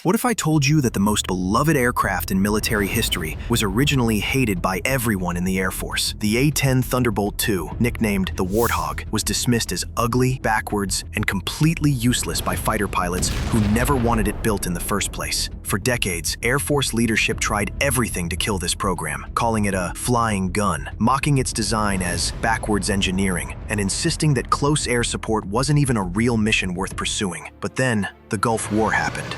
What if I told you that the most beloved aircraft in military history was originally hated by everyone in the Air Force? The A-10 Thunderbolt II, nicknamed the Warthog, was dismissed as ugly, backwards, and completely useless by fighter pilots who never wanted it built in the first place. For decades, Air Force leadership tried everything to kill this program, calling it a flying gun, mocking its design as backwards engineering, and insisting that close air support wasn't even a real mission worth pursuing. But then, the Gulf War happened.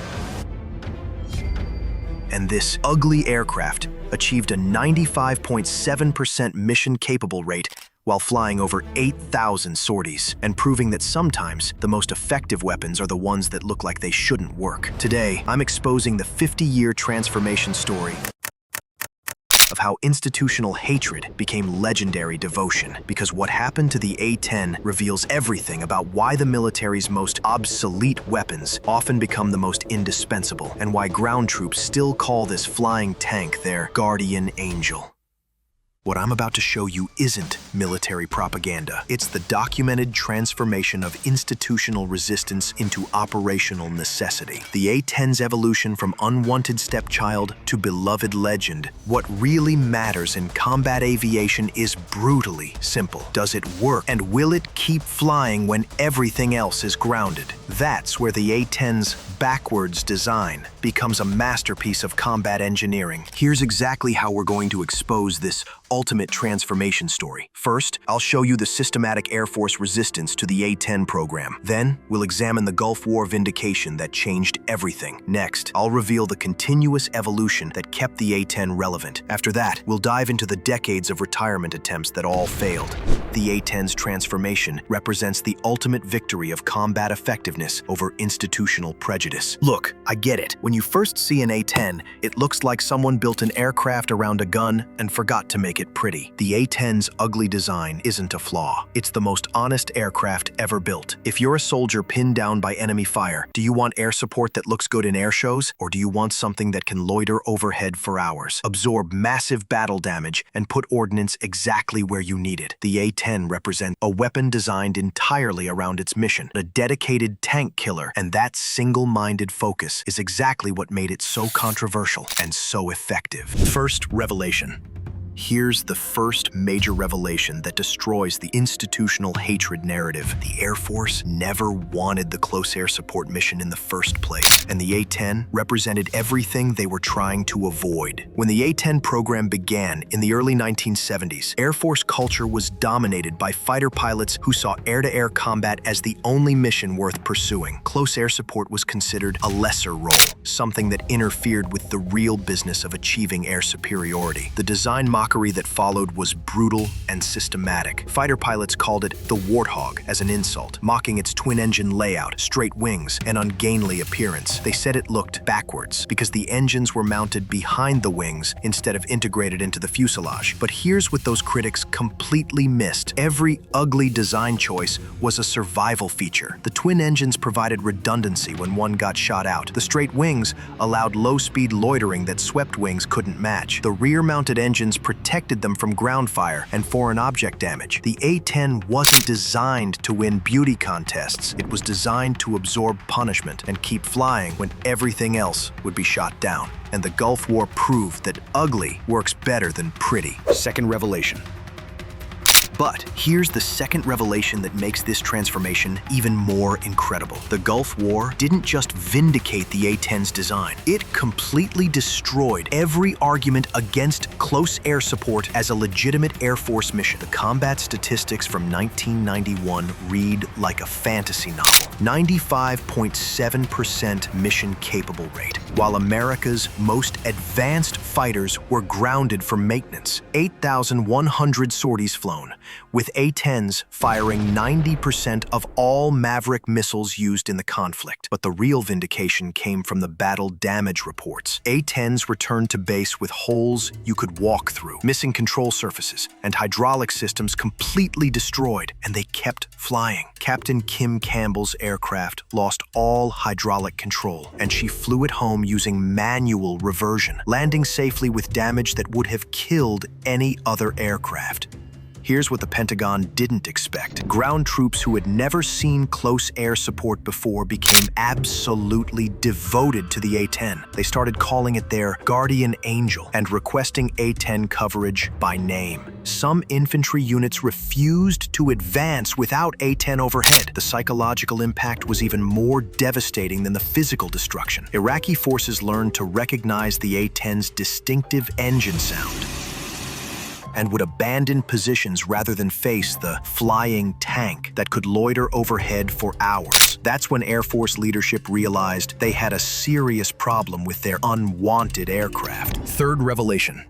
And this ugly aircraft achieved a 95.7% mission-capable rate while flying over 8,000 sorties, and proving that sometimes the most effective weapons are the ones that look like they shouldn't work. Today, I'm exposing the 50-year transformation story of how institutional hatred became legendary devotion, because what happened to the A-10 reveals everything about why the military's most obsolete weapons often become the most indispensable, and why ground troops still call this flying tank their guardian angel. What I'm about to show you isn't military propaganda. It's the documented transformation of institutional resistance into operational necessity. The A-10's evolution from unwanted stepchild to beloved legend. What really matters in combat aviation is brutally simple. Does it work? And will it keep flying when everything else is grounded? That's where the A-10's backwards design becomes a masterpiece of combat engineering. Here's exactly how we're going to expose this ultimate transformation story. First, I'll show you the systematic Air Force resistance to the A-10 program. Then, we'll examine the Gulf War Vindication that changed everything. Next, I'll reveal the continuous evolution that kept the A-10 relevant. After that, we'll dive into the decades of retirement attempts that all failed. The A-10's transformation represents the ultimate victory of combat effectiveness over institutional prejudice. Look, I get it. When you first see an A-10, it looks like someone built an aircraft around a gun and forgot to make it pretty. The A-10's ugly design isn't a flaw. It's the most honest aircraft ever built. If you're a soldier pinned down by enemy fire, do you want air support that looks good in air shows, or do you want something that can loiter overhead for hours, absorb massive battle damage, and put ordnance exactly where you need it? The A-10 represents a weapon designed entirely around its mission, a dedicated tank killer, and that single-minded focus is exactly what made it so controversial and so effective. First revelation. Here's the first major revelation that destroys the institutional hatred narrative. The Air Force never wanted the close air support mission in the first place, and the A-10 represented everything they were trying to avoid. When the A-10 program began in the early 1970s, Air Force culture was dominated by fighter pilots who saw air-to-air combat as the only mission worth pursuing. Close air support was considered a lesser role, something that interfered with the real business of achieving air superiority. The design mockery that followed was brutal and systematic. Fighter pilots called it the Warthog as an insult, mocking its twin-engine layout, straight wings, and ungainly appearance. They said it looked backwards because the engines were mounted behind the wings instead of integrated into the fuselage. But here's what those critics completely missed. Every ugly design choice was a survival feature. The twin engines provided redundancy when one got shot out. The straight wings allowed low-speed loitering that swept wings couldn't match. The rear-mounted engines protected them from ground fire and foreign object damage. The A-10 wasn't designed to win beauty contests. It was designed to absorb punishment and keep flying when everything else would be shot down. And the Gulf War proved that ugly works better than pretty. Second revelation. But here's the second revelation that makes this transformation even more incredible. The Gulf War didn't just vindicate the A-10's design. It completely destroyed every argument against close air support as a legitimate Air Force mission. The combat statistics from 1991 read like a fantasy novel. 95.7% mission-capable rate, while America's most advanced fighters were grounded for maintenance. 8,100 sorties flown, with A-10s firing 90% of all Maverick missiles used in the conflict. But the real vindication came from the battle damage reports. A-10s returned to base with holes you could walk through, missing control surfaces, and hydraulic systems completely destroyed, and they kept flying. Captain Kim Campbell's aircraft lost all hydraulic control, and she flew it home using manual reversion, landing safely with damage that would have killed any other aircraft. Here's what the Pentagon didn't expect. Ground troops who had never seen close air support before became absolutely devoted to the A-10. They started calling it their guardian angel and requesting A-10 coverage by name. Some infantry units refused to advance without A-10 overhead. The psychological impact was even more devastating than the physical destruction. Iraqi forces learned to recognize the A-10's distinctive engine sound and would abandon positions rather than face the flying tank that could loiter overhead for hours. That's when Air Force leadership realized they had a serious problem with their unwanted aircraft. Third revelation.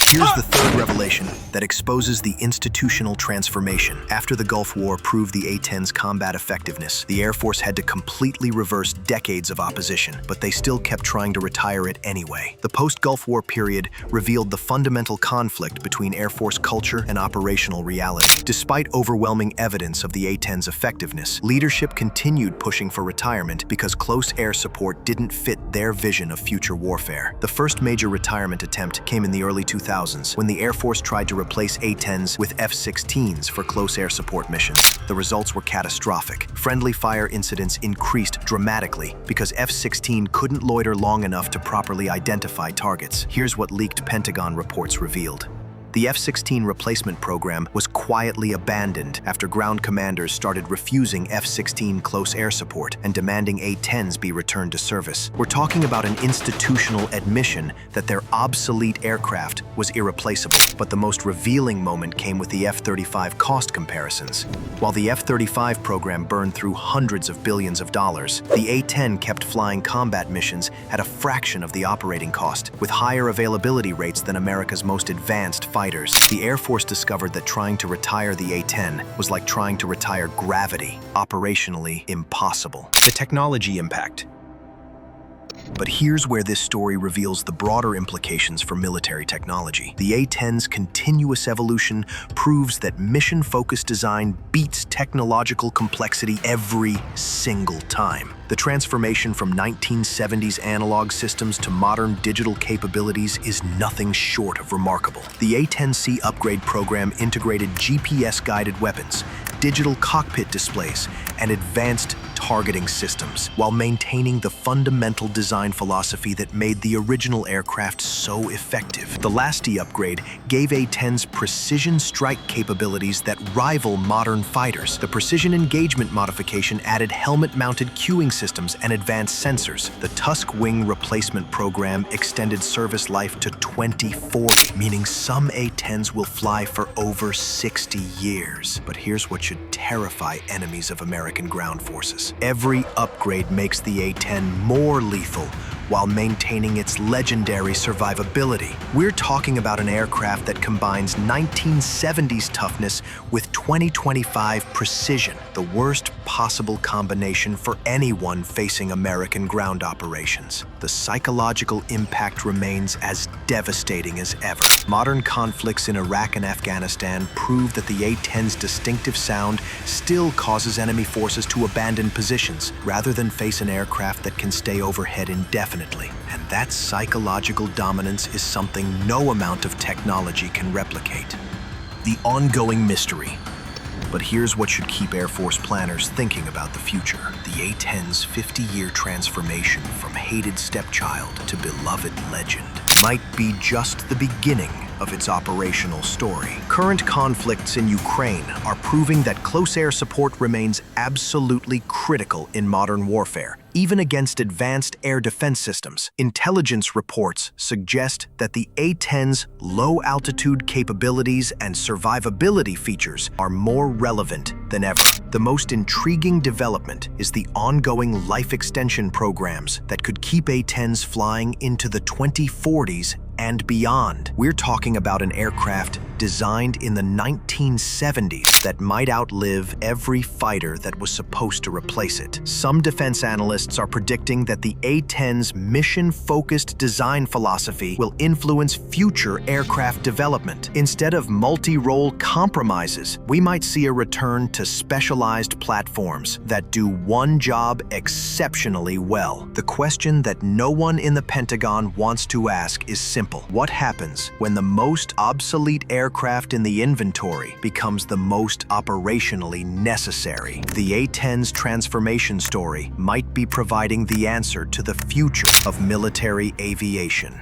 Here's the third revelation that exposes the institutional transformation. After the Gulf War proved the A-10's combat effectiveness, the Air Force had to completely reverse decades of opposition, but they still kept trying to retire it anyway. The post-Gulf War period revealed the fundamental conflict between Air Force culture and operational reality. Despite overwhelming evidence of the A-10's effectiveness, leadership continued pushing for retirement because close air support didn't fit their vision of future warfare. The first major retirement attempt came in the early 2000s, when the Air Force tried to replace A-10s with F-16s for close air support missions. The results were catastrophic. Friendly fire incidents increased dramatically because F-16 couldn't loiter long enough to properly identify targets. Here's what leaked Pentagon reports revealed. The F-16 replacement program was quietly abandoned after ground commanders started refusing F-16 close air support and demanding A-10s be returned to service. We're talking about an institutional admission that their obsolete aircraft was irreplaceable. But the most revealing moment came with the F-35 cost comparisons. While the F-35 program burned through hundreds of billions of dollars, the A-10 kept flying combat missions at a fraction of the operating cost, with higher availability rates than America's most advanced fighters. The Air Force discovered that trying to retire the A-10 was like trying to retire gravity, operationally impossible. The technology impact. But here's where this story reveals the broader implications for military technology. The A-10's continuous evolution proves that mission-focused design beats technological complexity every single time. The transformation from 1970s analog systems to modern digital capabilities is nothing short of remarkable. The A-10C upgrade program integrated GPS-guided weapons, digital cockpit displays, and advanced targeting systems, while maintaining the fundamental design philosophy that made the original aircraft so effective. The LAST upgrade gave A-10's precision strike capabilities that rival modern fighters. The precision engagement modification added helmet-mounted cueing systems and advanced sensors. The Tusk wing replacement program extended service life to 2040, meaning some A-10s will fly for over 60 years. But here's what should terrify enemies of American ground forces. Every upgrade makes the A-10 more lethal while maintaining its legendary survivability. We're talking about an aircraft that combines 1970s toughness with 2025 precision, the worst possible combination for anyone facing American ground operations. The psychological impact remains as devastating as ever. Modern conflicts in Iraq and Afghanistan prove that the A-10's distinctive sound still causes enemy forces to abandon positions rather than face an aircraft that can stay overhead indefinitely. And that psychological dominance is something no amount of technology can replicate. The ongoing mystery. But here's what should keep Air Force planners thinking about the future. The A-10's 50-year transformation from hated stepchild to beloved legend might be just the beginning of its operational story. Current conflicts in Ukraine are proving that close air support remains absolutely critical in modern warfare, even against advanced air defense systems. Intelligence reports suggest that the A-10's low-altitude capabilities and survivability features are more relevant than ever. The most intriguing development is the ongoing life extension programs that could keep A-10s flying into the 2040s and beyond. We're talking about an aircraft designed in the 1970s that might outlive every fighter that was supposed to replace it. Some defense analysts Scientists are predicting that the A-10's mission-focused design philosophy will influence future aircraft development. Instead of multi-role compromises, we might see a return to specialized platforms that do one job exceptionally well. The question that no one in the Pentagon wants to ask is simple. What happens when the most obsolete aircraft in the inventory becomes the most operationally necessary? The A-10's transformation story might be providing the answer to the future of military aviation.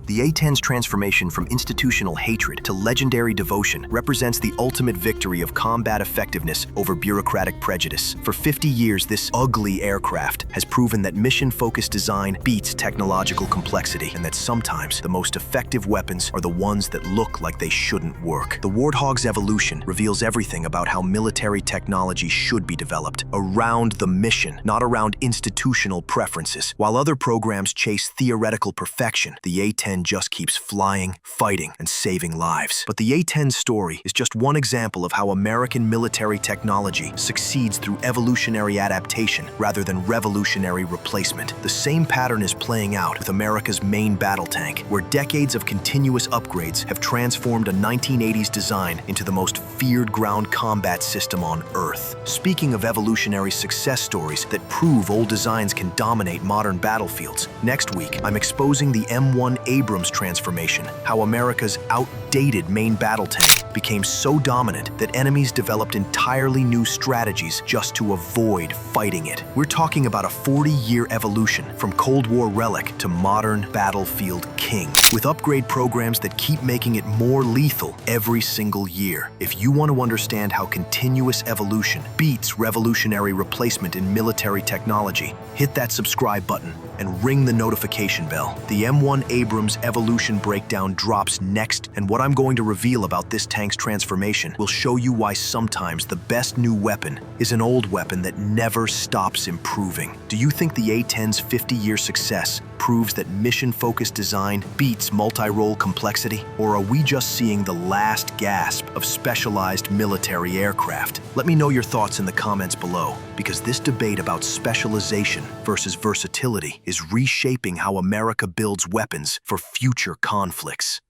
The A-10's transformation from institutional hatred to legendary devotion represents the ultimate victory of combat effectiveness over bureaucratic prejudice. For 50 years, this ugly aircraft has proven that mission-focused design beats technological complexity, and that sometimes the most effective weapons are the ones that look like they shouldn't work. The Warthog's evolution reveals everything about how military technology should be developed, around the mission, not around institutional preferences. While other programs chase theoretical perfection, the A-10 just keeps flying, fighting, and saving lives. But the A-10's story is just one example of how American military technology succeeds through evolutionary adaptation rather than revolutionary replacement. The same pattern is playing out with America's main battle tank, where decades of continuous upgrades have transformed a 1980s design into the most feared ground combat system on Earth. Speaking of evolutionary success stories that prove old designs can dominate modern battlefields, next week I'm exposing the M1 Abrams transformation, how America's outdated main battle tank became so dominant that enemies developed entirely new strategies just to avoid fighting it. We're talking about a 40-year evolution from Cold War relic to modern battlefield king, with upgrade programs that keep making it more lethal every single year. If you want to understand how continuous evolution beats revolutionary replacement in military technology, hit that subscribe button and ring the notification bell. The M1 Abrams evolution breakdown drops next, and what I'm going to reveal about this tank's transformation will show you why sometimes the best new weapon is an old weapon that never stops improving. Do you think the A-10's 50-year success proves that mission-focused design beats multi-role complexity? Or are we just seeing the last gasp of specialized military aircraft? Let me know your thoughts in the comments below, because this debate about specialization versus versatility is reshaping how America builds weapons for future conflicts.